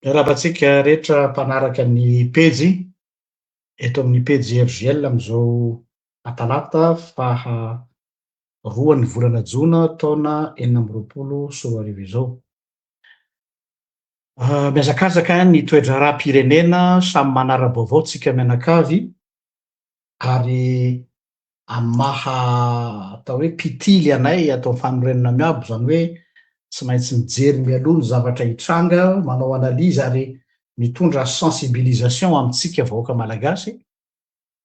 Miarabantsika rehetra mpanaraka ny pejy eto amin'ny pejy RGL amin'izao atalata faha roa ny volana jona taona 2024 izao. Miazakazaka ny toetra rahapirenena samy manara-baovao tsika mianakavy ary maha atao hoe mpitily anay atao fanorenana miabo, zany hoe tsy maintsy mijery mialoha ny zavatra hitranga, manao analizy ary mitondra sensibilisation amintsika vahoaka malagasy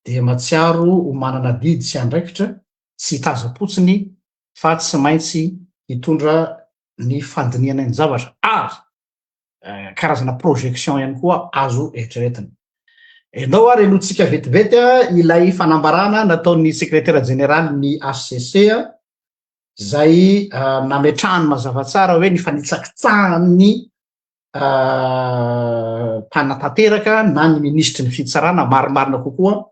dia matsiaro ho manana didy sy andraikitra, tsy hitaza-potsiny fa tsy maintsy hitondra ny fandiniana ny zavatra ary karazana projection ihany koa azo eritreretina. Ianao ary alohantsika vetivety ilay fanambarana nataon'ny secrétaire général ny HCC zay nametrahany mazava tsara hoe ny fanitsakitsahan'ny mpanatanteraka na ny ministry ny fitsarana marimarina kokoa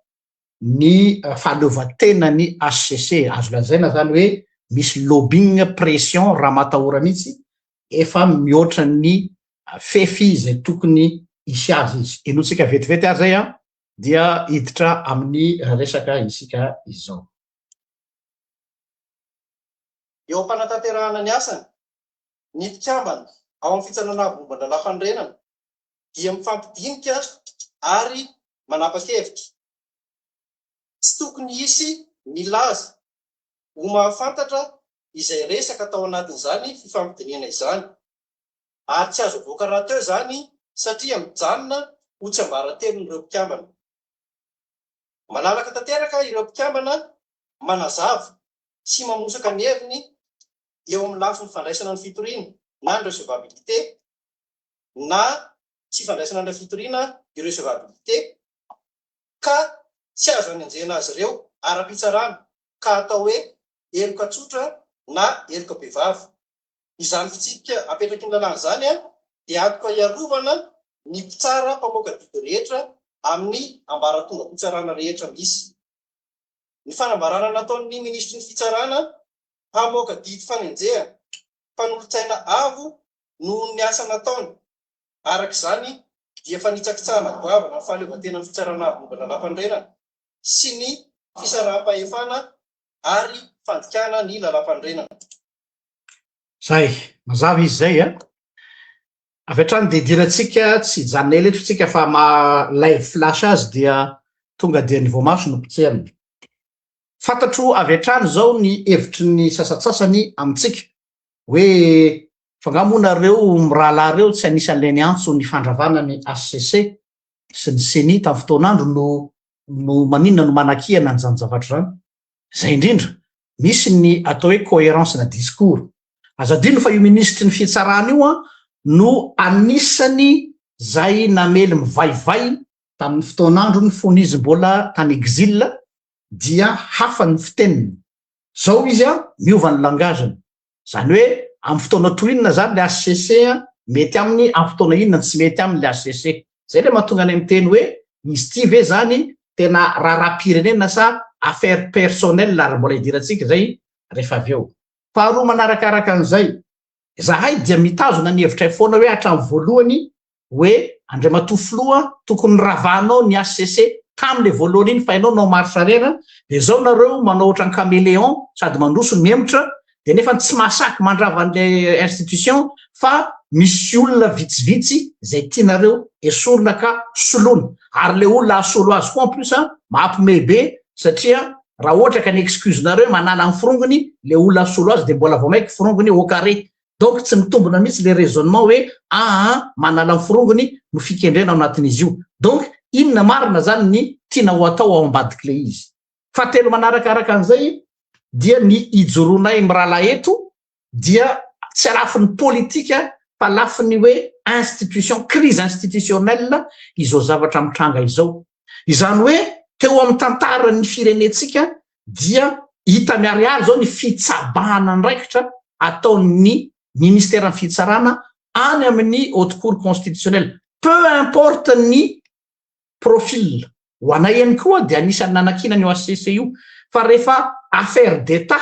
ny fahaleovantenany HCC. Azo lazaina zany hoe misy lobbying pression raha matahora mihitsy efa mihoatra ny fefy izay tokony isy azy izy. Enotsika vetivety ary zay dia hiditra amin'ny resaka isika izao. Eo am-panatanterahana ny asany ny mpikambana ao amin'ny fitsanana momban'ala fandrenana dia mifampidinika ary manapa-kevitra. Tsy tokony hisy milaza ho mahafantatra izay resaka atao anatin'izany fifampidiniana izany, ary tsy azo avoaka raha teo zany satria mijanona ho tsy ambarantelon'ireo mpikambana. Malalaka tanteraka ireo mpikambana manazava sy mamosaka ny heviny eo amin'ny lafiny fandraisana ny fitoriana na ny recevabilité na tsy fandraisana ny fitoriana irrecevabilité, ka tsy azo anenjena azy ireo ara-pitsarana ka atao hoe eloka tsotra na eloka bevava. Izany fitsipika apetraky ny lalàna zany dia antoka iarovana ny mpitsara mpamoaka didy rehetra amin'ny ambaratonga fitsarana rehetra misy. Ny fanambarana nataon'ny ministry ny fitsarana mpamoaka didy fanenjehana mpanolotsaina avo noho ny asa nataony. Arak'izany dia fanitsakitsahana goavana ny fahaleovantena ny fitsarana avo momban'ala fandrenana sy ny fisaraha-pahefana ary fandikana ny lalam-pandrenana. Zay mazava izy zay avy hatrany de dirantsika tsy janona eletritsika fa live flash azy dia tonga dia ny voamaso no pitsehana. Fantatro avy hatrany zao ny hevitry ny sasatsasany amintsika hoe fangamonareo mirahalay reo tsy anisan'ilay ny antso ny fandravana ny HCC sy ny CENI tamin'ny fotoanandro no maninona no manakihana an'izany zavatra zany. Zay indrindra misy ny atao hoe cohérence na discours. Azadino fa io ministry ny fitsarana io no anisany zay namely mivaivay tamin'ny fotoanandro ny fonizy mbola tany exil dia hafa ny fiteniny. Zao izy miova ny langazany. Zany hoe amin'ny fotoana toinona zany le HCC mety aminy, amin'ny fotoana inona tsy mety aminy le HCC. Zay le mahatonga any miteny hoe izy ty ve zany tena rahapirenena sa affaire personnelle ary mbola hidirantsika zay rehefa avy eo. Faharoa manarakaraka an'izay, zahay dia mitazona ny hevitra foana hoe hatramin'ny voalohany hoe Andriamatoa Filoha tokony ravahanao ny HCC tamin'le voalohany iny fa ianao nao marsarera dia zao nareo manao ohatran'ny caméléon sady mandroso miemotra dia nefa tsy mahasaky mandrava an'le institution fa misy olona vitsivitsy zay tianareo esorina ka soloina, ary le olona asolo azy koa en plus mahampime be satria raha ohatra ka ny excuse nareo manala ny firongony le olona asolo azy dia mbola vao maiky firongony au carré. Donc tsy mitombona mihitsy le raisonnement hoe manala ny firongony no fikendrena ao anatin'izy io. Donc inona marina zany ny tiana ho atao ao ambadiky le izy. Fahatelo manarakaraka an'izay dia ny ijoroanay mirala eto dia tsy lafin'ny politika fa lafin'ny hoe institution, crise institutionnelle izao zavatra mitranga izao. Izany hoe teo amin'ny tantaran'ny firenetsika dia hita miariary zao ny fitsabahana andraikitra ataon'ny ministère ny fitsarana any amin'ny haute cour constitutionnelle. Peu importe ny profil ho anay ihany koa dia anisan'ny nanakina ny HCC io fa rehefa affaire d'état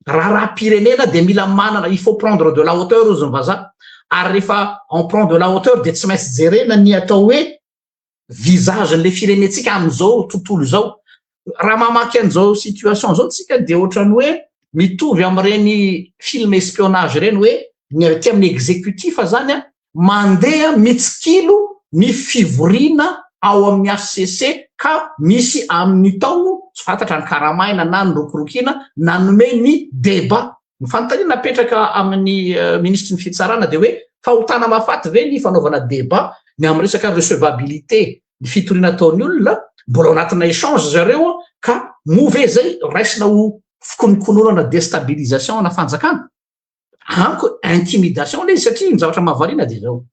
raha pirenena dia mila manana, il faut prendre de la hauteur ozy ny vazaha, ary rehefa en prend de la hauteur de tsy maintsy jerena ny atao hoe visagen'le firenetsika amin'izao tontolo izao. Raha mamaky an'izao situation zao tsika de ohatrany hoe mitovy am'ireny film espionnage reny hoe ny ty amin'ny exécutif zany a mandeha mitsikilo ny fivoriana ao amin'ny HCC ka misy amin'ny tao tsy fantatra ny karamaina na ny rokorokina nanome ny débat. Ny fanontaniana napetraka amin'ny ministre ny fitsarana de hoe fahotana mafaty ve ny fanaovana débat ny amin'ny resaka recevabilité ny fitoriana ataon'ny olona mbola ao anatina échange zareo ka move zay raisina ho fikonokononana déstabilisation na fanjakana anko intimidation le izy satria ny zavatra mahavariana de zao.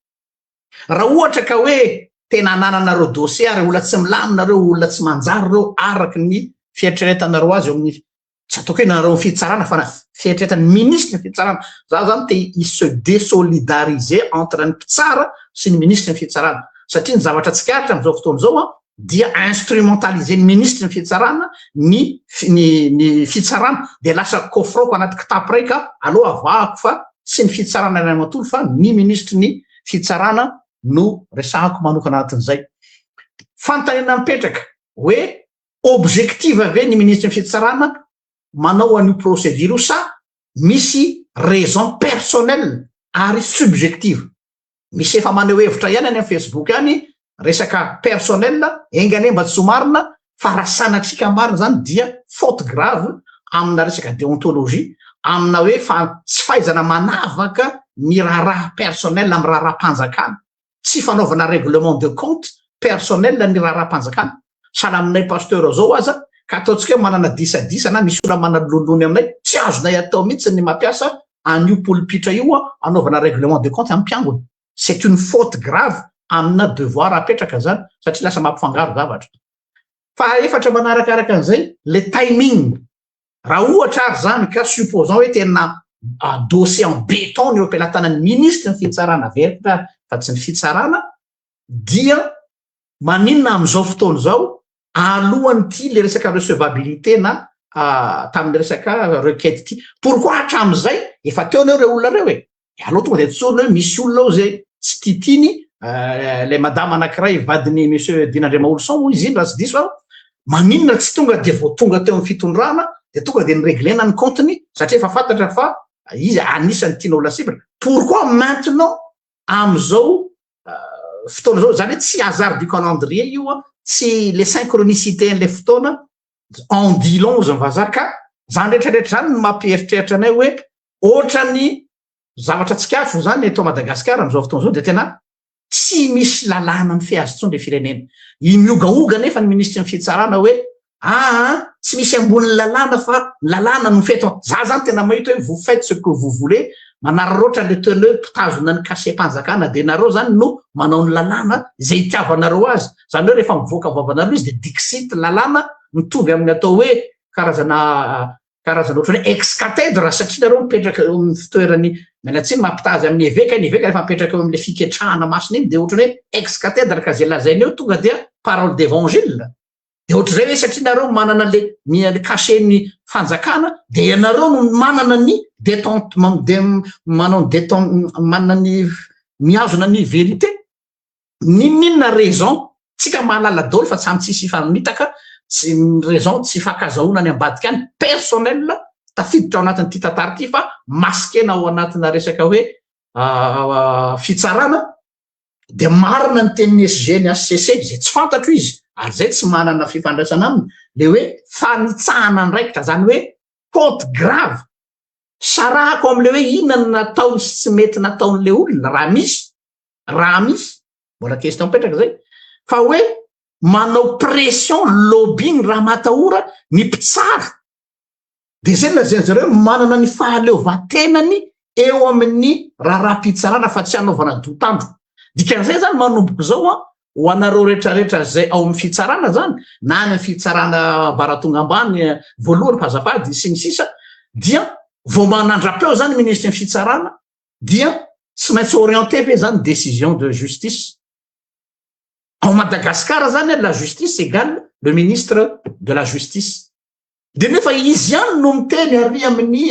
Raha ohatra ka hoe tena nananareo dossier ary olona tsy milaminareo olona tsy manjary reo araky ny fieritreretanareo azy eo amin'ny tsy ataoko hoe nanareo fitsarana fa na fieritreretan'ny ministre ny fitsarana za zany te i se désolidariser entre ny mpitsara sy ny ministre ny fitsarana satria ny zavatra tsikaritra am'izao fotoana zao a dia instrumentaliser ny ministre ny fitsarana ny fitsarana de lasa kofroko anaty kitapo ray ka aloha avahako fa sy ny fitsarana ray matory fa ny ministre ny fitsarana no resahako manokana anatin'izay. Fanontaniana mipetraka hoe objectif ave ny ministre ny fitsarana manao an'io procédure sa misy raison personnelle ary subjective. Misy efa maneho hevitra ihany any amin'ny Facebook any resaka personnel engane mba tsy marina fa raha sanatsika marina zany dia faute grave amina resaka déontologie amina hoe fa tsy fahaizana manavaka ny raharaha personnel amin'ny raharaha-mpanjakana tsy fanaovana règlement de compte personnel ny raharaha-mpanjakana sahala aminay pasteur zao aza ka ataontsika hoe manana disadisa na misy olona manalolony aminay tsy azonay atao mihitsy ny mampiasa an'io polipitra io anaovana règlement de compte amin'ny mpiangony. C'est une faute grave amina devoir apetraka zany satria lasa mampifangaro zavatra. Fa efatra manarakaraka an'izay le timing. Raha ohatra ary zany ka supposant hoe tena dossier en béton ny ampelantanan'ny ministre ny fitsarana veritra fa tsy ny fitsarana dia maninona am'izao fotoana zao alohan'ny ty le resaka recevabilité na tamin'ny resaka requête ty. Pourquoi hatramin'izay efa teo anao reo olona reo aloha tonga de tsorina hoe misy olona ao zay tsy titiny le madame anankiray vadiny monsieur Dinandre Maolson moa izy iny raha tsy diso fa maninona tsy tonga de vao tonga teo amin'ny fitondrana de tonga de nyreglena ny compteny satria efa fantatra fa izy anisany tiana olona sibra. Pourquoi maintenant am'izao fotoana zao zany hoe tsy hasard du calendrier io tsy le synchronicité n'le fotoana en dit long ozy vazaha ka zany rehetrarehetra zany mampieritreritra anay hoe ohatrany zavatra tsikafo zany eto Madagasikara am'izao fotoana zao de tena tsy misy lalàna ny fiazo-tsony le firenena. I miogaoga nefa ny ministre ny fitsarana hoe tsy misy amboniny lalàna fa lalàna no feto. Za zany tena mahita hoe vous faites ce que vous voulez manararaotra le teneur mpitazona ny kase-mpanjakana de nareo zany no manao ny lalàna zay itiavanareo azy. Zany hoe rehefa mivoaka vavanareo izy de dixit lalàna mitovy amin'ny atao hoe karazana ohatry hoe ex-catèdre satria nareo mipetraka eo amin'ny fitoerany menatsiny mampitazy amin'ny évêque ny évêque rehefa mipetraka eo amin'le fiketrahana masina iny de ohatry hoe ex-catèdre ka zay lazainy eo tonga dia parole d'évangile. De ohatr'izay hoe satria nareo manana le cachet-ny fanjakana de ianareo no manana ny manana ny miazona ny vérité. Ninona raison tsika mahalala daholo fa tsy amitsisy famitaka tsy raison tsy fankazahoana ny ambadika any personnel tafiditra ao anatin'ity tantara ity fa masikena ao anatina resaka hoe fitsarana de marina ny tenin'ny SG ny HCC zay tsy fantatro izy ary zay tsy manana fifandraisana aminy le hoe fanitsahana ndraikitra zany hoe faute grave sarahako am'le hoe inona ny nataony sy tsy mety nataon'le olona raha misy mbola question mipetraka zay fa hoe manao pression lobbying raha matahora ny mpitsara de zay lazainy zareo manana ny fahaleovantenany eo amin'ny raha-pitsarana fa tsy hanaovana dotandro. Dikan'izay zany manomboka zao ho anareo rehetrarehetra zay ao amin'ny fitsarana zany na any amin'ny fitsarana baratonga ambany voalohany mpazafady sy ny sisa dia vao manandrapeo zany ministre ny fitsarana dia tsy maintsy orienté ve zany décision de justice. En Madagascar zany la justice égale le ministre de la justice. de nefa izy ihany no miteny ary amin'ny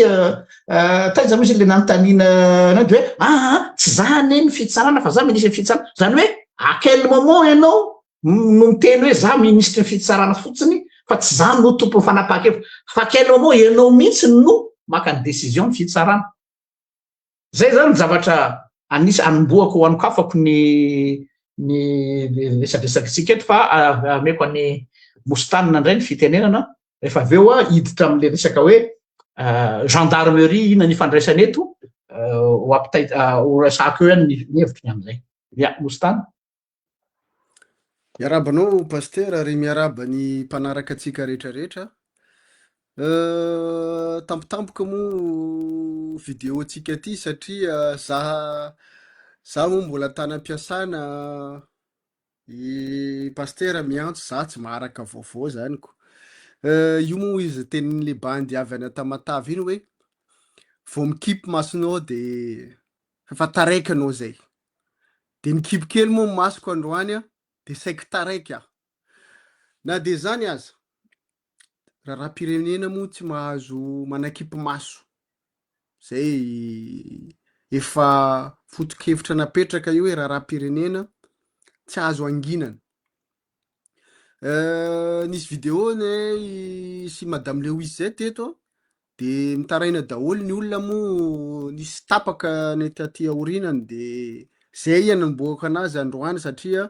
taiza misy le nanontaniana na de hoe tsy zany ny fitsarana fa za ministre ny fitsarana zany hoe à quel moment ianao no miteny hoe za ministre ny fitsarana fotsiny fa tsy zany no tompo fanapahakevitra fa à quel moment ianao mihitsy no maka ny décision ny fitsarana zay zany ny zavatra anisy anomboako ho anokafako ny resadresakitsika eto fa ameko any mostanina indray ny fitenenana rehefa avy eo hiditra amin'le resaka hoe gendarmerie ina ny fandraisana eto ho ho resako eo ihany ny hevitry ny amin'izay ya mostana miarabanao paster ary miaraba ny mpanaraka atsika rehetrarehetra tampotampoka moa video atsika ty satria za moa mbola tanam-piasana i paster miantso za tsy maharaka vaovao zanyko io moa izy tenin'le bandy avy any Tamatavy iny hoe vao mikipy masonao de fa taraiky anao zay de nikipy kely moa masoko androany de saiko taraiky na de zany aza raha-pirenena moa tsy mahazo manakipy maso zay efa foto-kevitra napetraka io hoe raha-pirenena tsy azo anginana nisy video sy madame Lewis zay teto de mitaraina daholo ny olona moa nisy tapaka ny taty aorinany de zay nanomboako anazy androany satria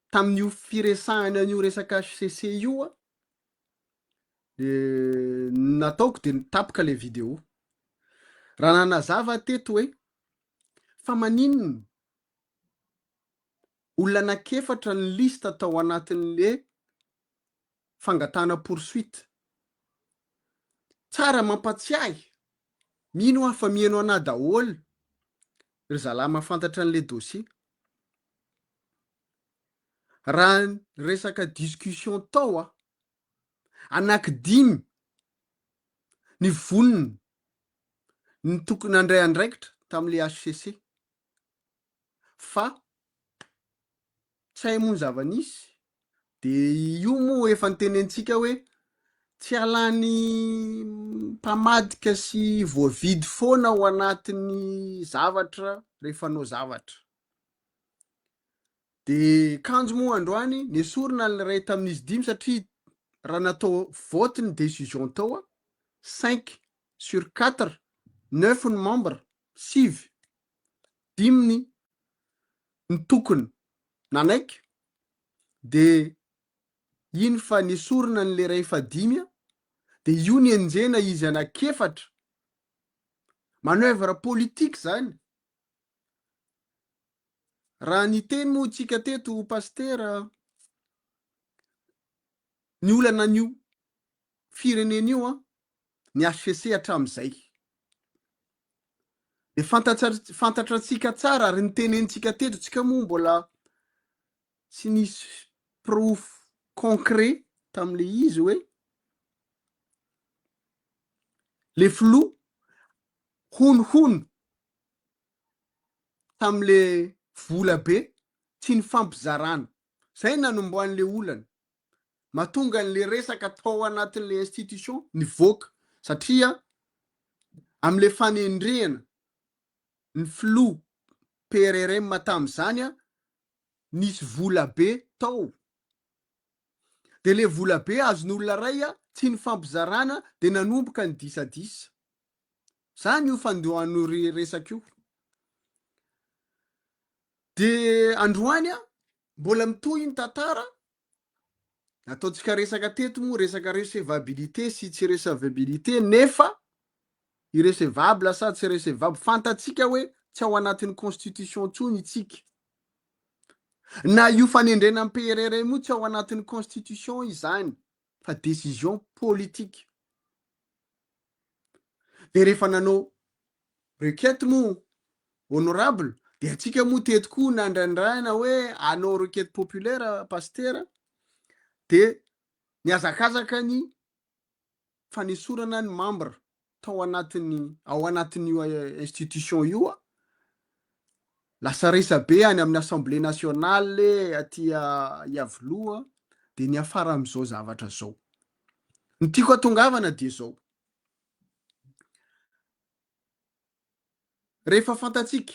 tamin'io firesahana an'io resaka HCC io nataoko de nitapaka le video raha nanazava teto hoe fa maninona olona anakefatra ny lista tao anatin'le fangatana poursuite tsara mampatsiahy mino fa mieno ana daholo ry zalahy mahafantatra an'le dossier raha resaka discussion tao anaky 5 ny voniny ny tokony andray andraikitra tam'le HCC fa tsy hay moa zava-nisy de io moa efa nitenentsika hoe tsy alany mpamadika sy voavidy foana ao anatin'ny zavatra rehefa nao zavatra de kanjo moa androany nesorina ny ray tamin'izy 5 satria raha natao vote ny décision tao 5/4 9 ny membre 5 5 ny tokony nanaiky de iny fa nesorina n'le ray fa 5 de io ny enjena izy anakefatra manœuvre politique zany raha ny teny moa tsika teto paster ny olana an'io firenena io ny HCC hatram'izay de fantatra tsika tsara ary ny tenentsika teto tsika moa mbola tsy nisy proof concret tam'le izy hoe le flou honohono tam'le vola be tsy ny fampizarana zay nanomboan'le olana mahatonga n'le resaka tao anatin'le institution nivoaka satria am'le fanendrehana ny flou PRRM tam'zany nisy vola be tao de le vola be azon'olona ray tsy ny fampizarana de nanomboka ny disadisa zany io fandohano resaka io de androany mbola mitohy ny tantara ataotsika resaka teto moa resaka recevabilité sy tsy recevabilité nefa irrecevable sa tsy recevable fantatsika hoe tsy ao anatin'ny constitution tsony itsika na io fanendrena amin'ny PRRM moa tsy ao anatin'ny constitution izany fa décision politique de rehefa nanao requête moa honorable de atsika moa teto koa nandraindraina hoe anao requête populaire paster de ny azakazaka ny fanesorana ny membre tao ao anatin'io institution io lasa resa be any amin'ny assemblée nationale aty iavoloha de ny afara am'izao zavatra zao ny tiako atongavana dia zao. Rehefa fantatsika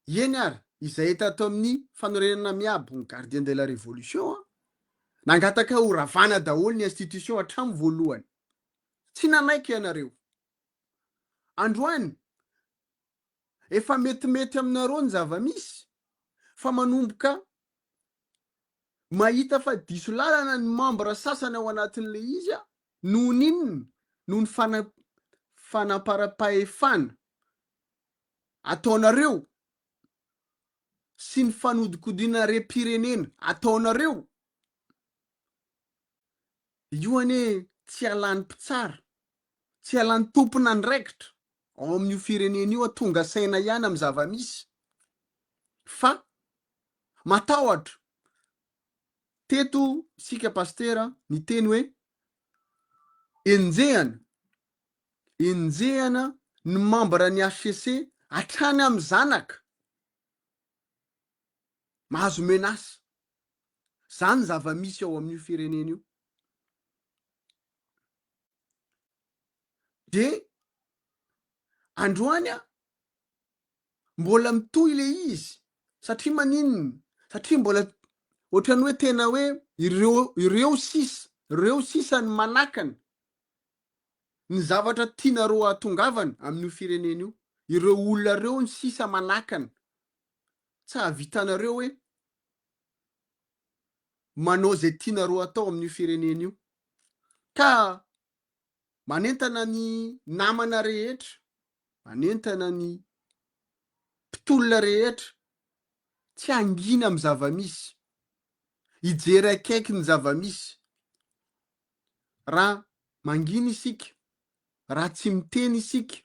eny ary izay tato amin'ny fanorenana miabo ny gardien de la révolution nangataka ho ravana daholo ny institution hatramy voalohany. Tsy nanaiky ianareo. Androany efa metimety aminareo ny zava-misy fa manomboka mahita fa diso lalana ny membre sasany ao anatin'le izy noho n'inona noho ny fanapara-pahefana ataonareo sy ny fanodikodina rem-pirenena ataonareo. Io anie tsy alany mpitsara, tsy alany tompona andraikitra ao amin'io firenena io tonga saina ihany amin'ny zava-misy fa matahotra. Teto sika pastera ny teny hoe enjehana ny membre ny HCC hatrany amin'ny zanaka mahazo menasy. Zany zava-misy ao amin'io firenena io. De androany mbola mitohy le izy satria maninona? Satria mbola ohatrany hoe tena hoe ireo sisa ny manakany ny zavatra tianareo atongavana amin'io firenena io. Ireo olona reo ny sisa manakany. Tsy havitanareo hoe manao zay tianareo atao amin'io firenena io. Ka manentana ny namana rehetra, manentana ny mpitolona rehetra tsy angina amin'ny zava-misy, hijery akaiky ny zava-misy. Raha mangina isika, raha tsy miteny isika,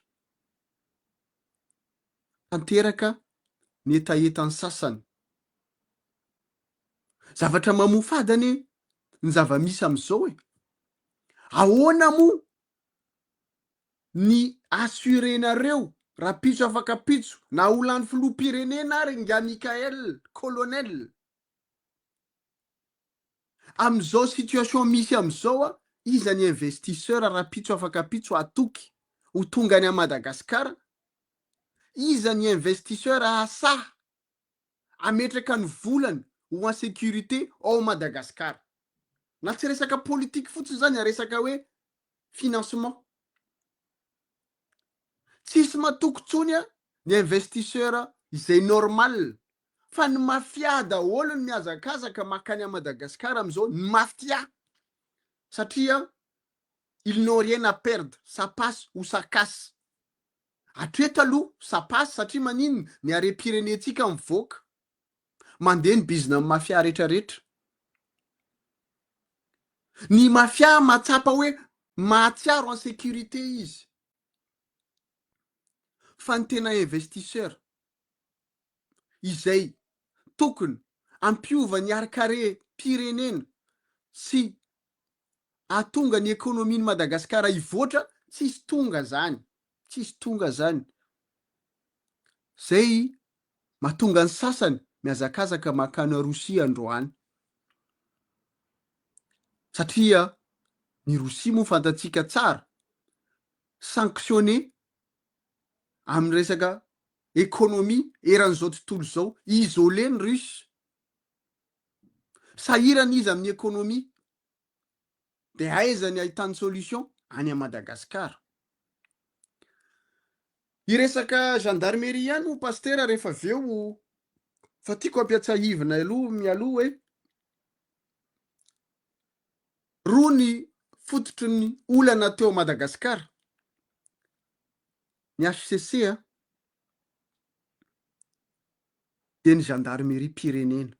tanteraka ny etaetany sasany. Zavatra mamofadany ny zava-misy amin'izao ahoana moa ny assurenareo raha pitso afaka pitso na olany filoham-pirenena ary nga Mikael colonel amin'izao situation misy amin'izao iza ny investisseur raha pitso afaka pitso atoky ho tonga any Madagasikara. Iza ny investisseur asaha ametraka ny volany ho en sécurité ao Madagasikara. Na tsy resaka politique fotsiny zany, resaka hoe financement. Tsisy matokontsony ny investisseur izay normal fa ny mafia daholo ny mihazakazaka makany a Madagasikara amin'izao, ny mafia. Satria ils n'ont rien à perdre, ça passe ou ça casse. Hatreto aloha ça passe satria maninona? Ny harem-pirenentsika mivoaka mandeha ny bizina amin'ny mafia rehetrarehetra. Ny mafia matsapa hoe mahatsiaro en sécurité izy. Fa ny tena investisseur izay tokony ampiova ny arkare pirenena sy atonga ny ekonomin'ny Madagasikara hivoatra, tsisy tonga zany. Tsisy tonga zany. Zay mahatonga ny sasany mihazakazaka makany Rosia androany. Satria ny Rosia moa fantatsika tsara sanctionné amin'ny resaka ekonomia eran'izao tontolo zao, isolé ny Russe. Sahirana izy amin'ny ekonomia. De aiza ny ahitany solution? Any a Madagasikara. Iresaka gendarmerie ihany moa pastera rehefa aveo fa tiako ampiatsahivina mialoha hoe roa ny fototry ny olana teo Madagasikara. Ny HCC de ny gendarmerie pirenena.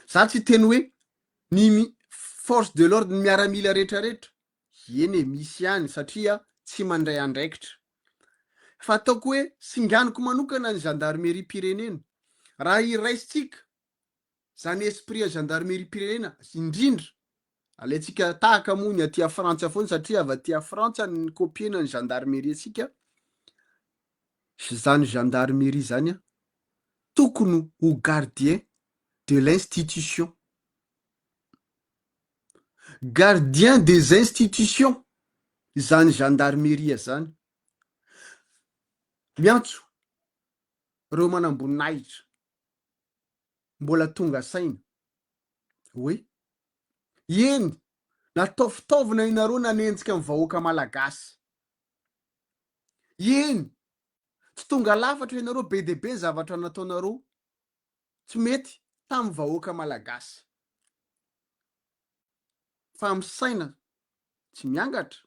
Za tsy teny hoe ny force de l'ordre ny miaramila rehetrarehetra. Eny misy ihany satria tsy mandray andraikitra. Fa ataoko hoe singaniko manokana ny gendarmerie pirenena. Raha iraisitsika zany esprit gendarmerie pirenena indrindra alaitsika tahaka moa ny aty Frantsa foana satria avy aty Frantsa ny kopiena ny gendarmerie asika. Zany gendarmerie zany tokony ho gardien de l'institution. gardien des institutions zany gendarmerie zany miantso reo manamboninahitra mbola tonga saina hoe eny natao fitaovana inareo nanenjika amin'ny vahoaka malagasy eny tsy tonga lafatra ianareo be dia be ny zavatra nataonareo tsy mety tamin'ny vahoaka malagasy fa amin'ny saina tsy miangatra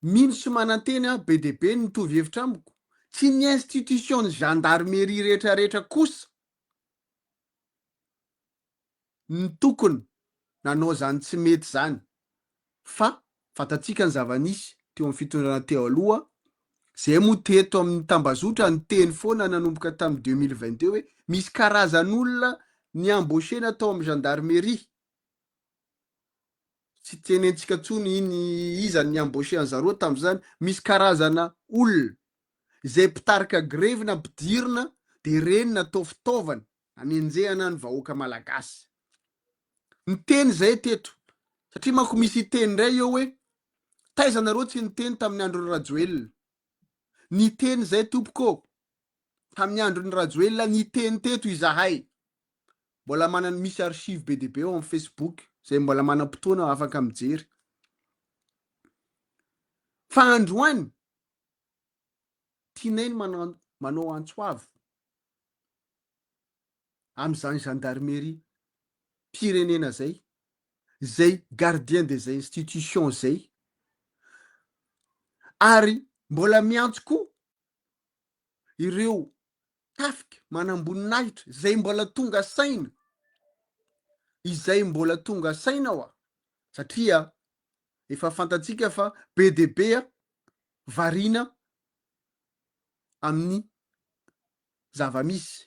mino sy mananteny a be dia be ny mitovy hevitra amiko tsy ny institution ny gendarmerie rehetrarehetra kosa ny tokony nanao zany tsy mety zany fa fantatsika ny zava-nisy teo amin'ny fitondrana teo aloha zay moa teto amin'ny tambazotra ny teny foana nanomboka tamin'ny 2022 hoe misy karazan'olona ny embauchena tao amin'ny gendarmerie tsy tenentsika tsony iny izany ny embauché an'zareo tamin'izany misy karazana olona zay mpitarika grevy na mpidirina de reny natao fitaovana anenjehana ny vahoaka malagasy ny teny zay teto satria manko misy teny ndray eo hoe taizanareo tsy niteny tamin'ny andron'ny Rajoelina ny teny zay tompoko tamin'ny andron'ny Rajoelina ny teny teto izahay mbola manana misy archive be dia be eo amin'ny Facebook zay mbola manam-potoana afaka mijery fa androany tianay ny manao antsoavo amin'izany gendarmerie pirenena zay gardien des institutions zay ary mbola miantso koa ireo tafika manamboninahitra zay mbola tonga saina izay mbola tonga saina ao satria efa fantatsika fa be dia be variana amin'ny zava-misy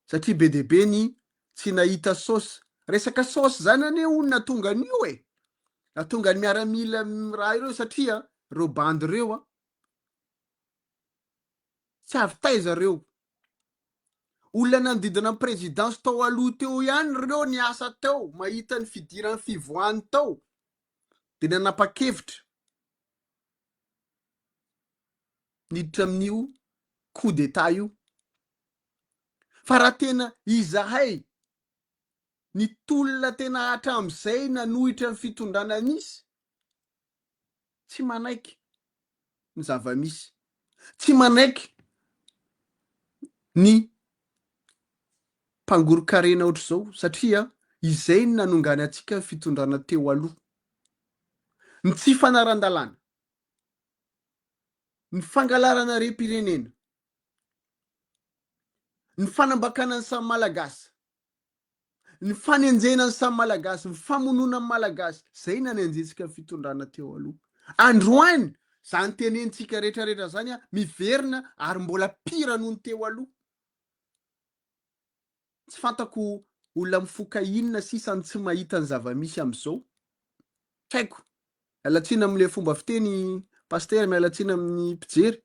satria be dia be ny tsy nahita saosy resaka saosy zany anie olona tonga an'io natonga ny miaramila raha ireo satria reo bandy reo tsy avy taiza reo olona nanodidina amin'ny présidence tao aloha teo ihany reo ny asa tao mahita ny fidiran'ny fivoahany tao de nanapa-kevitra niditra amin'io coup d'état io fa raha tena izahay ny tolona tena hatram'izay nanohitra ny fitondrana nisy tsy manaiky ny zava-misy tsy manaiky ny mpangorokarena ohatr'izao satria izay ny nanongany atsika ny fitondrana teo aloha ny tsy fanaran-dalàna ny fangalarana rem-pirenena ny fanambakana ny samy malagasy ny fanenjena ny samy malagasy ny famonona ny malagasy zay nanenjetsika ny fitondrana teo aloha androany zany tenentsika rehetrarehetra zany miverina ary mbola pira noho ny teo aloha tsy fantako olona mifoka inona sisany tsy mahita ny zava-misy am'izao tsy haiko mialatsina am'le fomba fiteny paster mialatsina amin'ny mpijery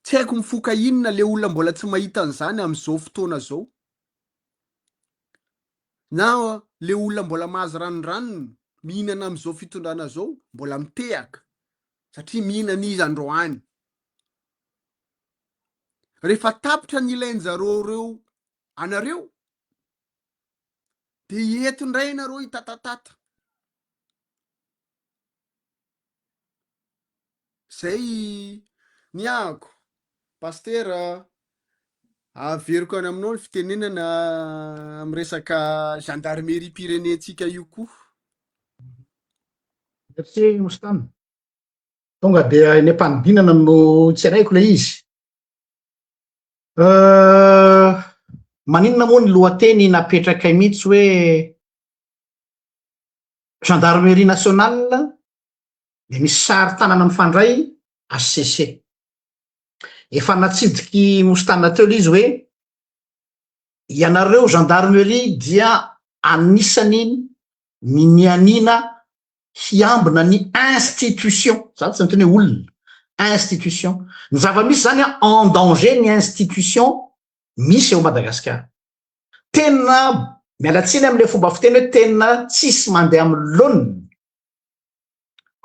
tsy haiko mifoka inona le olona mbola tsy mahita an'izany am'izao fotoana zao na le olona mbola mahazo ranoranony mihinana am'izao fitondrana zao mbola mitehaka satria mihinana izy androany rehefa tapitra ny ilainjareo reo anareo de ieto indray nareo hitatatata zay ny ahako paster averiko any aminao ny fitenenana amin'ny resaka gendarmerie pirenetsika io koa merci Mostany tonga dia eny am-panidinana no tsy araiko le izy maninona moa ny lohateny napetraka mihitsy hoe gendarmerie nationale de misy sary tanana mifandray HCC efa natsidiky Mostana teo izy hoe ianareo gendarmerie dia anisany ny nianina hiambina ny institution zany tsy niteny hoe olona institution ny zava-misy zany en danger ny institution misy eo Madagasikara tena mialatsiny amin'le fomba fiteny hoe tena tsisy mandeha amin'ny laoniny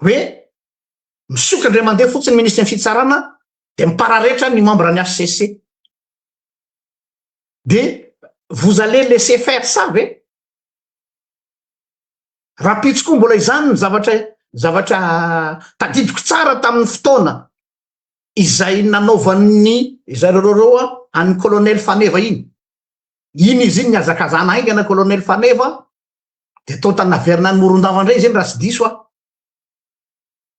hoe misokatra ndray mandeha fotsiny ministre ny fitsarana de mipararetra ny membre ny HCC de vous allez laisser faire ça ve raha pitsokoa mbola izany ny zavatra tadidiko tsara tamin'ny fotoana izay nanaovan'ny zareo any colonel Faneva iny izy iny niazakazana aingana colonel Faneva de tao tanaverina ny Morondava-ndray zany raha tsy diso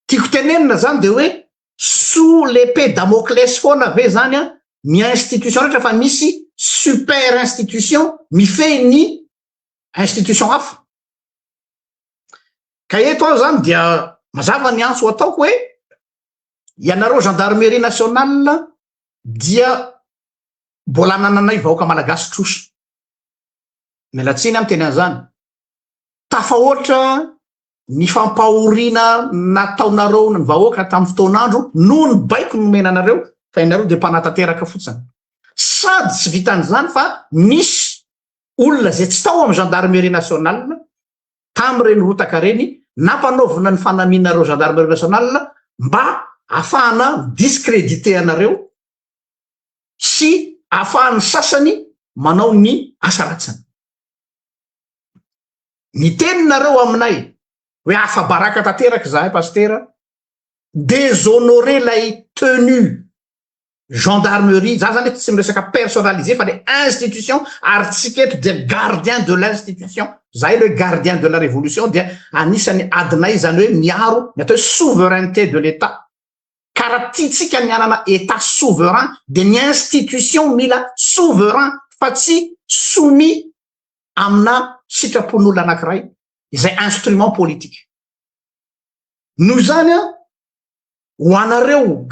tiako tenenina zany de hoe sous l'épée Damoclès foana ve zany ny institution rehetra fa misy super institution mifehy ny institution hafa ka eto aho zany dia mazava ny antso ataoko hoe ianareo gendarmerie nationale dia mbola nananay vahoaka malagasy trosa mialatsiny amin'ny teny an'izany tafahoatra ny fampahoriana nataonareo ny vahoaka tamin'ny fotoan'andro noho ny baiko nomena anareo fa ianareo de mpanatanteraka fotsiny sady tsy vitan'izany fa misy olona zay tsy tao amin'ny gendarmerie nationale tamin'ireny rotaka reny nampanaovina ny fanaminareo gendarmerie nationale mba ahafahana discrédité anareo sy ahafahan'ny sasany manao ny asa ratsiny ny teninareo aminay hoe afa baraka tanteraka zahay pastera déshonorer lay tenue gendarmerie za zany tsy miresaka personnalisé fa le institution ary tsiketo de gardien de l'institution zay le gardien de la révolution dia anisany adinay zany hoe miaro ny atao hoe souveraineté de l'état karaha tiatsika ny anana état souverain de ny institution mila souverain fa tsy soumis amina sitrapon'olona anankiray izay instrument politique noho zany ho anareo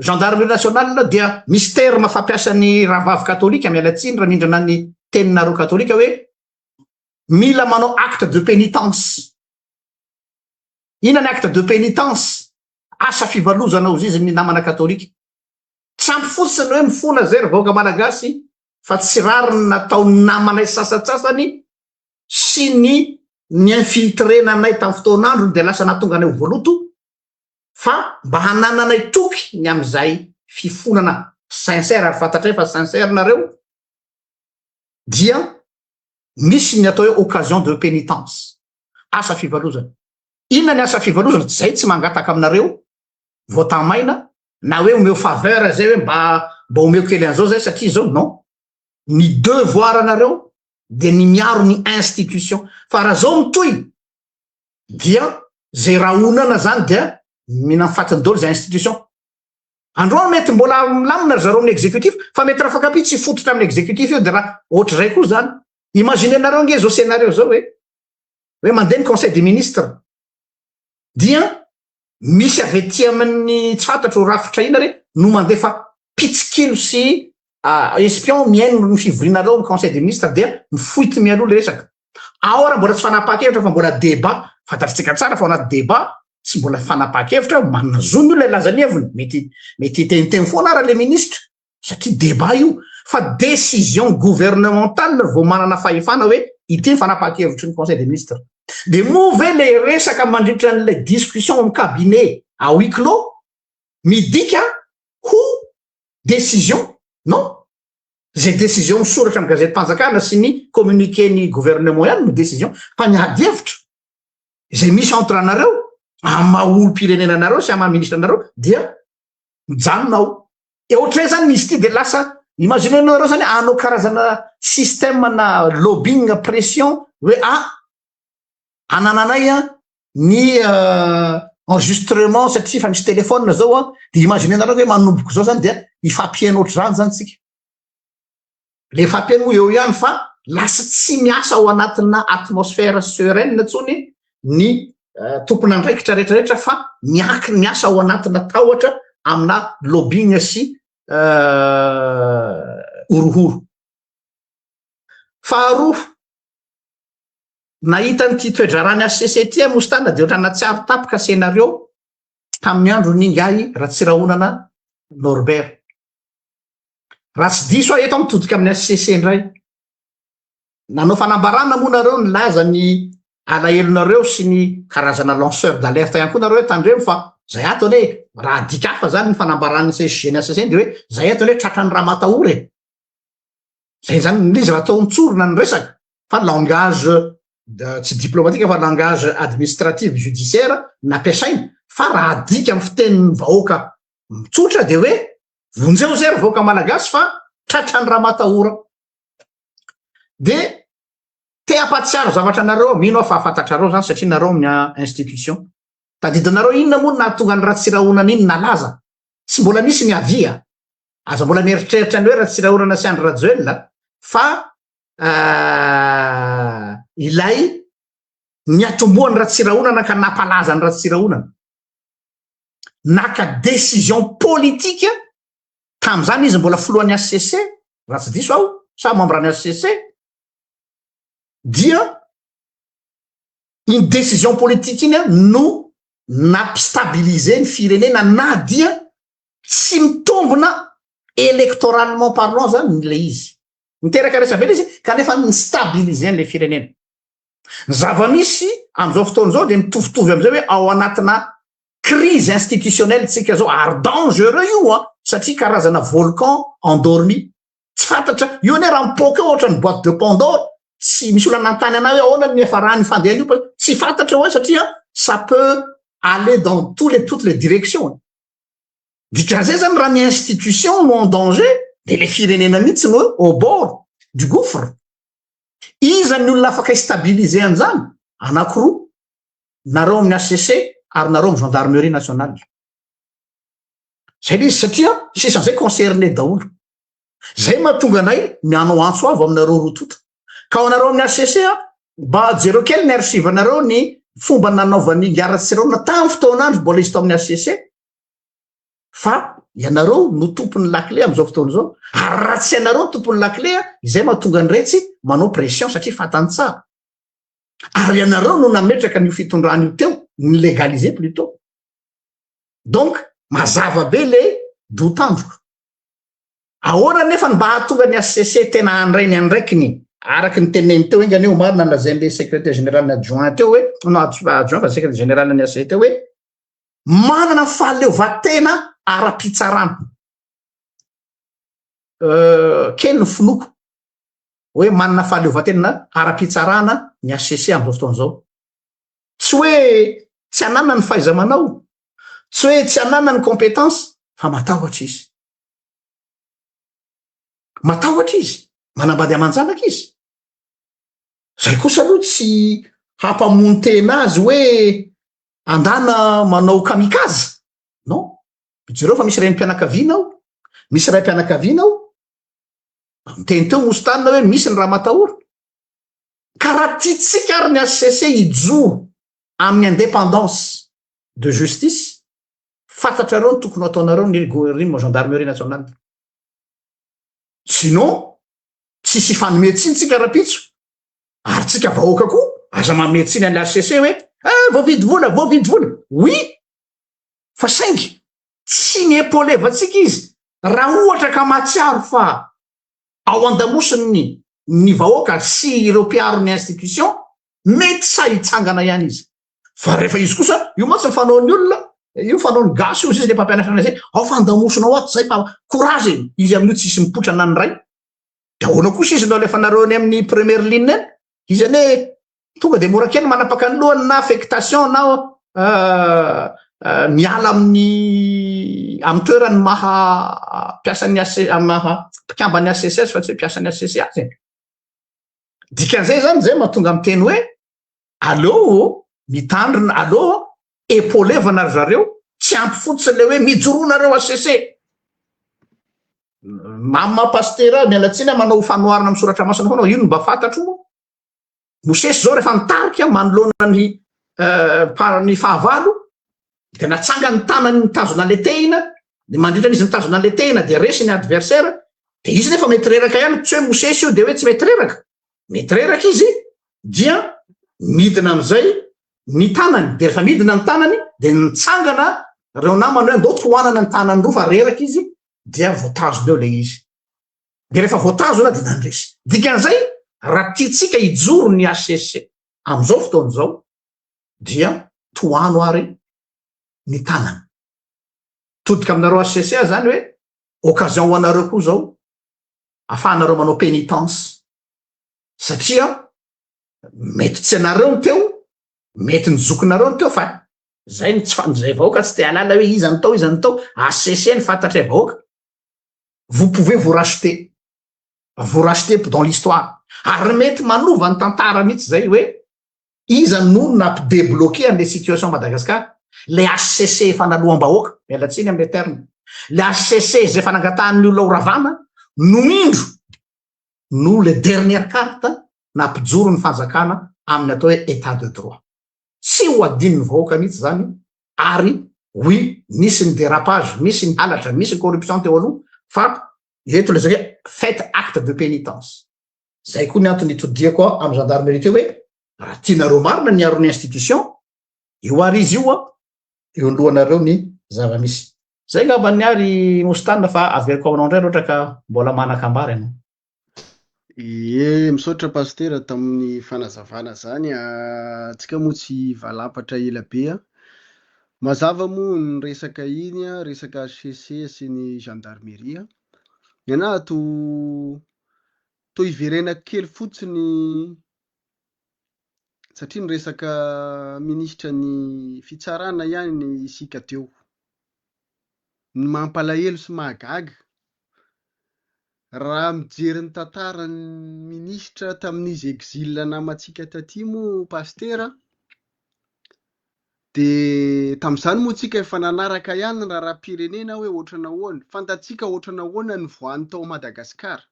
gendarmerie nationale dia mystère mafampiasany rahavavy katolika mialatsiny raha nindrana ny teninareo katolika hoe mila manao acte de pénitence ina ny acte de pénitence asa fivalozana ozy izy ny namana katolika tsy ampy fotsiny hoe mifona zay vahoaka malagasy fa tsy rariny natao namanay sasatsasany sy ny infiltrena anay tamin'ny fotoan'andro de lasa natonga anay ho voaloto fa mba hanananay toky ny am'izay fifonana sincère ary fantatray fa sincère nareo dia misy ny atao hoe occasion de pénitence asa fivalozana inona ny asa fivalozana zay tsy mangataka aminareo voatamaina na hoe omeo faveur zay hoe mba omeo kely an'izao zay satria zao non ny devoir anareo de ny miaro ny institution fa raha zao mitoy dia zay raha onana zany dia mina mifatiny dolo zay institution androany mety mbola milamina ry zareo amin'ny exécutif fa mety raha fakapy tsy fototra amin'ny exécutif io de raha ohatra zay koa zany imagine nareo nge zao scénario zao hoe mandeha ny conseil des ministres dia misy avy ety amin'ny tsy fantatro rafitra ina re no mandeha fa pitsikilo sy espion miaino ny fivorinareo amin'ny conseil des ministres dia mifoity mialoha le resaka ao raha mbola tsy fanapaha-kevitra fa mbola débat fantatritsika tsara fa ao anaty débat tsy mbola fanapaha-kevitra manana zono le lazany heviny mety teniteny foana ara le ministre satria débat io fa décision gouvernementale vao manana fahefana hoe ity ny fanapaha-kevitry ny conseil des ministres de move le resaka mandritra n'le discussion amin'ny cabinet à huis clos midika ho décision non zay décision misoratra amin'ny gazety mpanjakana sy ny communiqué ny gouvernement ihany no décision fa niady hevitra zay misy entre anareo amaolo-pirenena anareo sy amaministre anareo dia mijanonao e ohatray zany misy ty de lasa imagine anareo zany anao karazana système na lobbying pression hoe anananay ny enregistrement satria fa misy téléphone zao de imagine anareo hoe manomboko zao zany dia ifampiaino oatra zany tsika le fampiaino eo ihany fa lasa tsy miasa ao anatina atmosphère sereine ntsony ny tompona andraikitra rehetrarehetra fa miaky miasa ao anatina tahotra amina lobbying sy orohoro faharoa nahita nyty toedrarany HCCT mostana de ohatrana tsy aro tapaka scénario tamin'ny andro ningahy raha tsy rahonana Norbert raha tsy diso eto mitodika amin'ny HCC ndray nanao fanambarana moa nareo nilaza ny alahelonareo sy ny karazana lanceur d'alerte ihany koa nareo tandremo fa zay atony hoe raha dikafa zany ny fanambarany CGN SSN de hoe zay atony hoe tratrany raha matahory zay zany izy raha atao mitsorona ny resaka fa langage tsy diplomatique fa langage administratif judiciaire nampiasaina fa raha adika amin'ny fitenin'ny vahoaka mitsotra de hoe vonjeo zay vahoaka malagasy fa tratrany raha matahora de te ampatsiaro zavatra nareo mino fa afantatrareo zany satria nareo amin'ny institution tadidinareo inona moa nahatonga ny ratsirahonana iny nalaza tsy mbola misy ny avia aza mbola mieritreritra ny hoe ratsirahonana sy Andry Rajoelina fa ilay niatomboany ratsirahonana ka nampalaza ny ratsirahonana naka décision politique tam'zany izy mbola foloan'ny HCC raha tsy diso aho sa membre ny HCC dia une décision politique iny no nampistabiliser ny firenena na dia tsy mitombona électoralement parlant zany le izy miteraka resa vela izy kanefa mistabiliser le firenena ny zava-misy am'izao fotoana zao de mitovitovy am'izay hoe ao anatina crise institutionnelle tsika zao ary dangereux io satria karazana volcan endormi tsy fantatra io ne raha mipoka ohatra ny boîte de Pandore tsy misy olana nantany ana hoe ahoana ny efa rany fandehany io tsy fantatra hoe satria ça peut aller dans toutes les directions dikan'izay zany raha ny institution no en danger de le firenena mihitsy no au bord du gouffre iza ny olona afaka istabiliser an'izany anankiroa nareo amin'ny HCC ary nareo amin'ny gendarmerie nationale zay le izy satria sisan'izay concerné daholo zay mahatonga anay miano antso avy aminareo rotota ka ao anareo amin'ny HCC mba jereo kely ny archive nareo ny fomba nanaovan'ny ngaratsirahona tamin'ny fotoanandro mbola izy tao amin'ny HCC fa ianareo no tompony lakle am'izao fotoana zao ary raha tsy ianareo tompony lakle izay mahatonga ny retsy manao pression satria fantany tsara ary ianareo no nametraka ny fitondrany io teo ny légaliser plutôt donc mazava be le doutandroko ahoana nefa mba hahatonga ny HCC tena andrainy andraikiny araky ny teneny teo ingany eo marina lazain'le secrétaire général ny adjoint teo hoe no adjoint fa secrétaire général ny HCC teo hoe manana fahaleovatena ara-pitsarana kely ny finoko hoe manana fahaleovatena ara-pitsarana ny HCC am'izao fotoana zao tsy hoe tsy anana ny fahaiza-manao tsy hoe tsy anana ny compétence fa matahotra izy manambady aman-janaka izy zay kosa aloha tsy hampamontena azy hoe andana manao kamikaze non jereo fa misy ray mpianakavianao misy ray mpianakavianao miteny teo mostanina hoe misy ny raha matahora ka raha tiatsika ary ny HCC ijoro amin'ny indépendance de justice fantatrareo ny tokony ataonareo ny gendarmerie nationale sinon tsisy fanometsiny tsika rapitso ary tsika vahoaka koa aza mametsiny any HCC hoe voavidy vola oui fa saingy tsy niepolevatsika izy raha ohatra ka matsiaro fa ao andamosiny ny vahoaka sy ireo mpiaro ny institution mety sa hitsangana ihany izy fa rehefa izy kosa io matsy mifanaon'ny olona io fanaony gasy io izy le mpampianatra zay ao fandamosinao ato zay fa courage izy amin'io tsisy mipotrana ny ray de ahoana kosa izy no alefa nareo any amin'ny première ligne any izy ane tonga de mora kely manapaka ny lohany na affectation na miala amin'ny toerany maha piasan'ny maha mpikambany HCC fa tsy hoe piasan'ny HCC azy dikan'izay zany zay mahatonga miteny hoe aleo mitandrina aleo epolevana ry zareo tsy ampy fotsiny le hoe mijoroanareo HCC mamapastera mialatsiny manao fanoharana misoratra masina foana ino mba fantatro moa mosesy zao rehefa nitarika manoloana ny parany fahavalo de natsanga ny tanany mitazona le tehina de mandritra izy mitazona le tehina de resy ny adversaire de izy nefa mety reraka ihany tsy hoe mosesy io de hoe tsy mety reraka izy dia midina am'izay ny tanany de rehefa midina ny tanany de nitsangana reo namany hoe ndao tohanana ny tanany roa fa reraka izy dia voatazona eo le izy de rehefa voatazona de nandresy dikan'izay raha tiatsika hijoro ny HCC amin'izao fotoana izao dia toano ary ny tanana. Todika aminareo HCC zany hoe occasion ho anareo koa zao ahafahanareo manao pénitence satria mety tsy anareo ny teo, mety ny zokinareo ny teo fa zay ny tsy fanjay vahoaka tsy te halala hoe iza ny tao HCC ny fantatra vahoaka. Vous pouvez vous racheter dans l'histoire. Ary mety manova ny tantara mihitsy zay hoe iza no nampidébloquer an'le situation Madagascar. Le HCC efa naloham-bahoaka, mialatsiny amin'ny terme. Le HCC zay efa nangatahany olona horavana no indro no le dernière carte nampijoro ny fanjakana amin'ny atao hoe état de droit. Tsy ho adin'ny vahoaka mihitsy zany ary oui, misy ny dérapage, misy ny halatra, misy ny corruption teo aloha fa eto le zay faites acte de pénitence. Zay koa ny antony itodiako amin'ny gendarmerie teo hoe raha tianareo marina niaro ny institution io ary izy io eo alohanareo ny zava-misy. Zay ngamba niary Mostana fa averiko aminao indray ohatra ka mbola manan-kambara ianao. Misaotra pasteur tamin'ny fanazavana zany tsika moa tsy valapatra ela be mazava moa ny resaka iny resaka HCC sy ny gendarmerie ianahy to iverena kely fotsiny satria ny resaka ministra ny fitsarana ihany ny isika teo ny mampalahelo sy mahagaga raha mijery ny tantarany ministra tamin'izy exil namatsika taty moa pasteur de tamin'izany moa tsika efa nanaraka ihany ny raharaham-pirenena hoe ohatry nahoana fantatsika ohatry nahoana ny voany tao Madagasikara.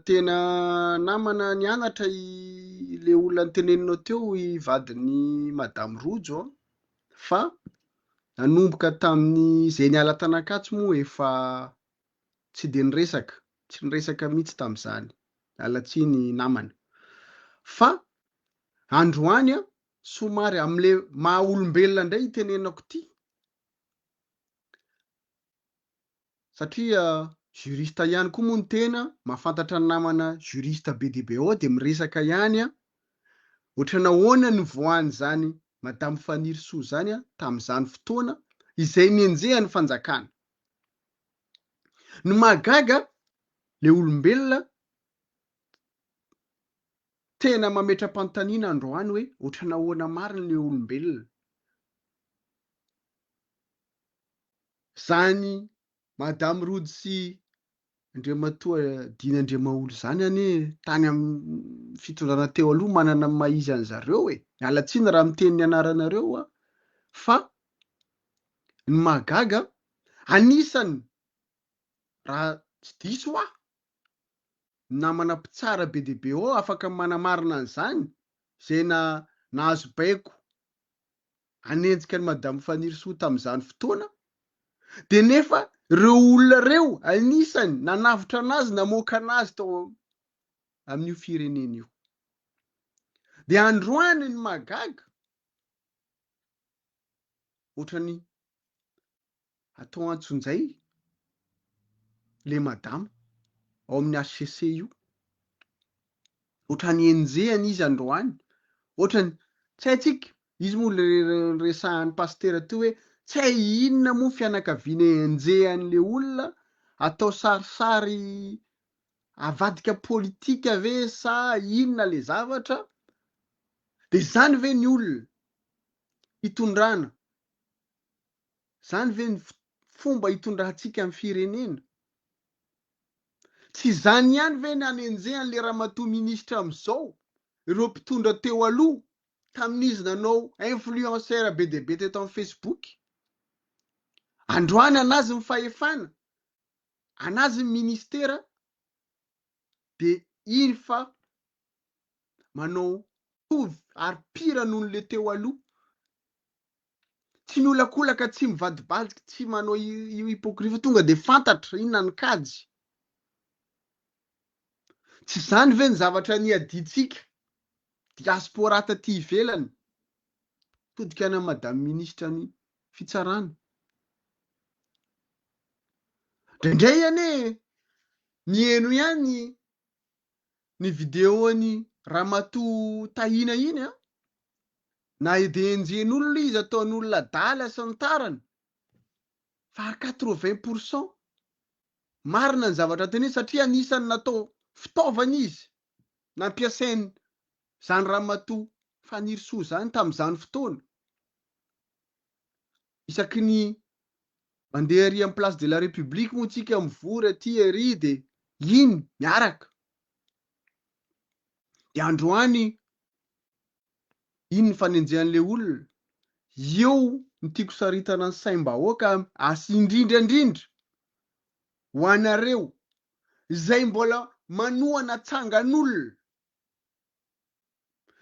Tena namana nianatra le olona niteneninao teo i vadiny Madame Rojo fa nanomboka tamin'ny zay niala tanakatsy moa efa tsy de niresaka mihitsy tamin'izany alatsiny namana fa androany somary am'le maha olombelona indray itenenako ty satria juriste ihany koa moa ny tena mahafantatra ny namana juriste be dia be ao de miresaka ihany ohatra nahoana ny voany zany Madame Faniry Soa zany tamin'izany fotoana izay nienjehany fanjakana. Ny mahagaga le olombelona tena mametra-panontaniana androany hoe ohatra nahoana marina le olombelona zany Madame Rojo sy Andriamatoa Dina Andriamaolo zany tany amin'ny fitondrana teo aloha manana maizy an'zareo alatsiny raha miteny ny anaranareo fa ny mahagaga anisany raha tsy diso namana mpitsara be dia be ao afaka manamarina an'izany zay nahazo baiko anenjika ny Madame Faniry Soa tamin'izany fotoana de nefa reo olona reo anisany nanavitra anazy namoaka anazy tao amin'io firenena io de androany ny mahagaga ohatrany atao antsonjay le madama ao amin'ny HCC io ohatrany enjehany izy androany ohatrany tsy haitsika izy moa le resahan'ny pasteur teo hoe tsy hay inona moa fianakaviana enjehan'le olona atao sarisary avadika politika ve sa inona le zavatra de zany ve ny olona hitondrana zany ve ny fomba hitondrahantsika amin'ny firenena tsy zany ihany ve ny anenjehan'le ramatoa ministra amin'izao ireo mpitondra teo aloha tamin'izy nanao influenceur be dia be teto amin'ny Facebook androany anazy ny fahefana anazy ny ministera de iny fa manao tovy ary pira noho le teo aloha tsy miolakolaka tsy mivadibaliky tsy manao io hypocrisie tonga de fantatra inona ny kajy tsy zany ve ny zavatra niaditsika diaspora taty ivelany todika ana madame ministra ny fitsarana indraindray Ny eno ihany ny videony Ramatoa Tahina iny a, na ide enjen'olona izy ataon'olona dala sy ny tarany, fa 80% marina ny zavatra teny satria anisany natao fitaovana izy nampiasainy zany Ramatoa Fanirisoa zany tamin'izany fotoana. Isaky ny mandeha ary amin'ny place de la République moa tsika mivory aty ery de iny miaraka. De androany iny ny fanenjehan'le olona. Eo ny tiako saritana ny saim-bahoaka indrindra ho anareo izay mbola manohana tsangan'olona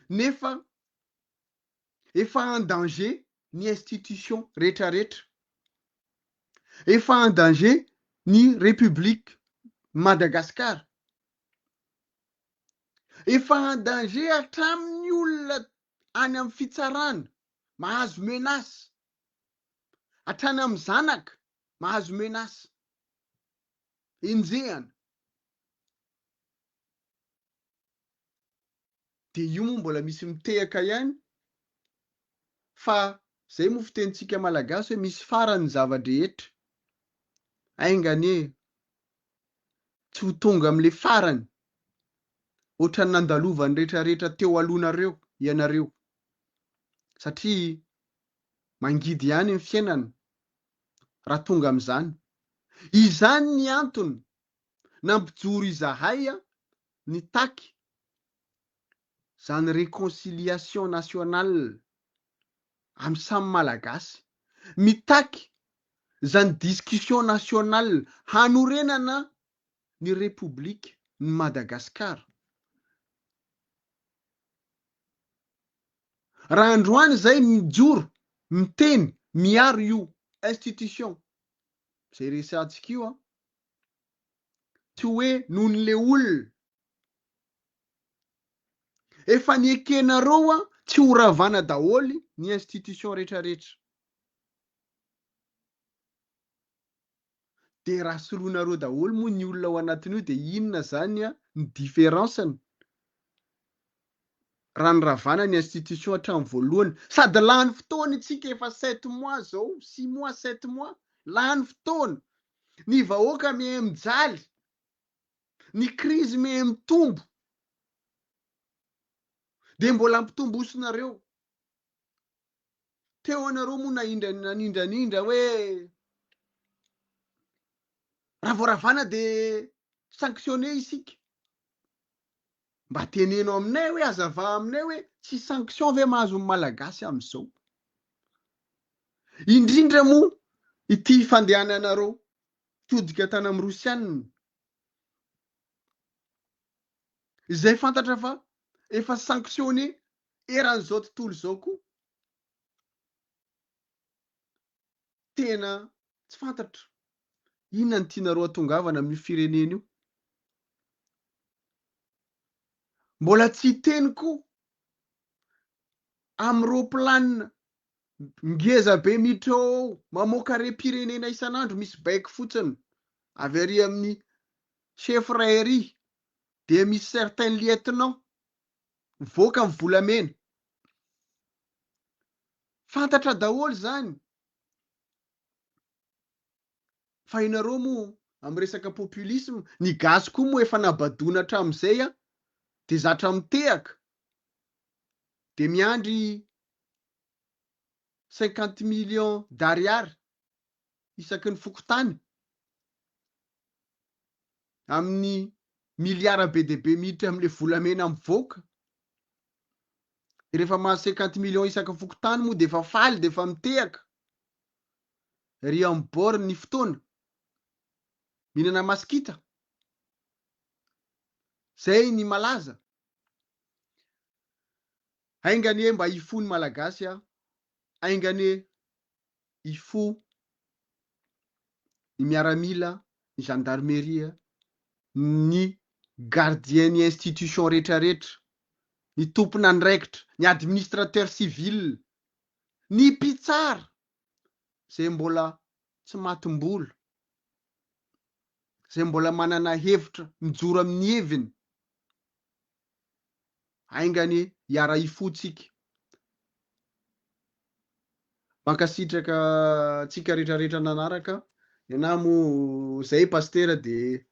nefa efa en danger ny institution rehetrarehetra, efa en danger ny République Madagasikara, efa en danger hatramin'ny olona any amin'ny fitsarana mahazo menasy, hatrany amin'ny zanaka mahazo menasy enjehana. De io moa mbola misy mitehaka ihany fa zay moa fitenitsika malagasy hoe misy farany zava-drehetra. Aingane tsy ho tonga am'le farany ohatrany nandalovan'ny rehetrarehetra teo alohanareo ianareo satria mangidy ihany ny fiainana raha tonga am'izany. Izany ny antony nampijoro izahay nitaky zany réconciliation nationale amin'ny samy malagasy, mitaky zany discussion nationale hanorenana ny République ny Madagasikara. Raha androany zay mijoro miteny miaro io institution zay resantsika io tsy hoe non'le olona efa niekenareo tsy ho ravana daholy ny institution rehetrarehetra. De raha soloinareo daholy moa ny olona ao anatin'io de inona zany ny différenceny raha ny ravana ny institution hatramin'ny voalohany sady lany fotoana itsika efa 7 mois zao, 6 mois 7 mois lany fotoana, ny vahoaka mihe mijaly, ny crise mihe mitombo, de mbola ampitombosinareo. Teo anareo moa nanindranindra hoe raha voaravana de sanctionné isika. Mba teneno aminay hoe azava aminay hoe tsy sanction ve mahazo ny malagasy am'izao. Indrindra moa ity fandehananareo todika tany amin'ny Rosianina izay fantatra fa efa sanctionné eran'izao tontolo izao koa. Tena tsy fantatra inona ny tianareo atongavana amin'ny firenena io. Mbola tsy teny koa amin'ny roplanina ngeza be miditra mamoaka rem-pirenena isan'andro misy baiko fotsiny avy ary amin'ny chef raillerie de misy certain lieutenant voaka amin'ny volamena. Fantatra daholo zany fa inareo moa amin'ny resaka populisme ny gasy koa moa efa nabadona hatramin'izay de zatra mitehaka de miandry 50 millions d'ariary isaky ny fokotany amin'ny miliara be de be miditra amin'le volamena mivoaka. Rehefa mahazo 50 millions isaky fokotany moa de efa faly de efa mitehaka. Ry amin'ny bord ny fotoana mihinana masikita zay ny malaza. Aingane mba hifo ny malagasy aingane hifo ny miaramila, ny gendarmerie, ny gardien ny institution rehetrarehetra, ny tompona andraikitra, ny administrateur civil, ny mpitsara zay mbola tsy matim-bola zay mbola manana hevitra mijoro amin'ny heviny aingany hiara ifotsika mankasitraka tsika rehetrarehetra nanaraka ianao mo zay pastera de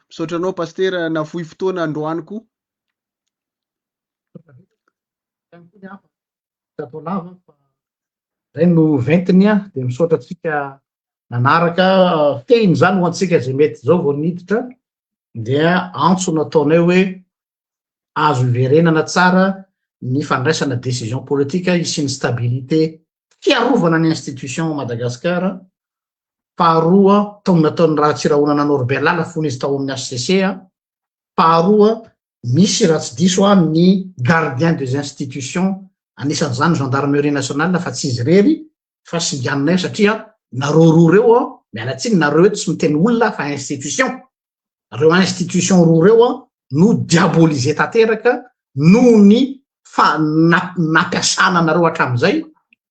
misaotranao pastera na fohy fotoana androaniko zay no ventiny a de misaotra atsika nanaraka teny zany ho antsika zay mety zao vao niditra dia antso nataonay hoe azo iverenana tsara ny fandraisana décision politika isyny stabilité fiarovana ny institution Madagasikara. Faharoa taony nataony raha tsirahonana Norbert fony izy tao amin'ny HCC a. Faharoa misy raha tsy diso a ny gardien des institutions anisan'izany gendarmerie nationale fa tsy izy rery fa singananay satria nareo reo a mialatsiny nareo eto tsy miteny olona fa institution reo institution reo a no diaboliser tanteraka noho ny nampiasana nareo hatramin'izay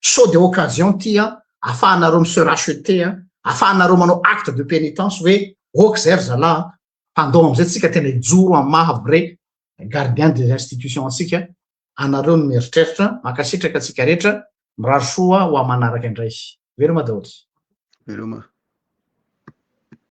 sao de occasion tia ahafahanareo mi se racheter ahafahanareo manao acte de pénitence hoe oka zay ry zalahy mpandoa am'izay tsika tena ijoro amin'ny maha vrai gardien des institutions atsika anareo no mieritreritra mankasitraka atsika rehetra mirary soa ho amanaraka indray very madaholy veroma